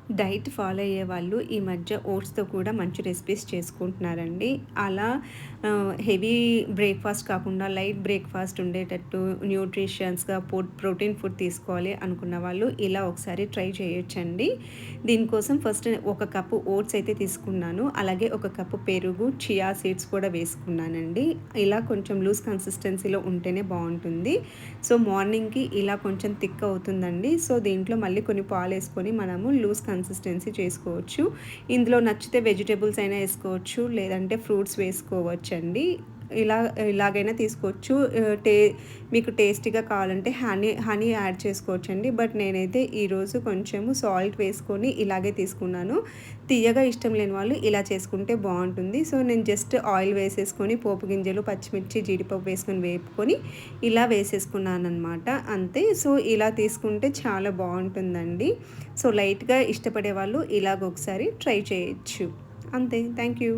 Diet follow అయ్యేవాళ్ళు ఈ మధ్య ఓట్స్‌తో కూడా మంచి రెసిపీస్ చేసుకుంటున్నారండి. అలా హెవీ బ్రేక్‌ఫాస్ట్ కాకుండా లైట్ బ్రేక్‌ఫాస్ట్ ఉండేటట్టు న్యూట్రిషియన్స్‌గా ప్రోటీన్ ఫుడ్ తీసుకోవాలి అనుకున్న వాళ్ళు ఇలా ఒకసారి ట్రై చేయొచ్చండి. దీనికోసం ఫస్ట్ ఒక కప్పు ఓట్స్ అయితే తీసుకున్నాను. అలాగే ఒక కప్పు పెరుగు, చియా సీడ్స్ కూడా వేసుకున్నానండి. ఇలా కొంచెం లూజ్ కన్సిస్టెన్సీలో ఉంటేనే బావుంటుంది. సో, మార్నింగ్‌కి ఇలా కొంచెం థిక్ అవుతుందండి. సో, దీంట్లో మళ్ళీ కొన్ని పాలేసుకొని మనము లూజ్ కన్సిస్టెన్సీ చేసుకోవచ్చు. ఇందులో నచ్చితే వెజిటబుల్స్ అయినా ఏసుకోవచ్చు. లేదంటే ఫ్రూట్స్ వేసుకోవచ్చండి. ఇలా ఇలాగైనా తీసుకోవచ్చు. మీకు టేస్టీగా కావాలంటే హనీ యాడ్ చేసుకోవచ్చండి. బట్ నేనైతే ఈరోజు కొంచెము సాల్ట్ వేసుకొని ఇలాగే తీసుకున్నాను. తియ్యగా ఇష్టం లేని వాళ్ళు ఇలా చేసుకుంటే బావుంటుంది. సో, నేను జస్ట్ ఆయిల్ వేసేసుకొని పోపు గింజలు, పచ్చిమిర్చి, జీడిపప్పు వేసుకొని వేపుకొని ఇలా వేసేసుకున్నాననమాట. అంతే. సో, ఇలా తీసుకుంటే చాలా బావుంటుందండి. సో, లైట్‌గా ఇష్టపడే వాళ్ళు ఇలాగ ఒకసారి ట్రై చేయొచ్చు. అంతే. Thank you.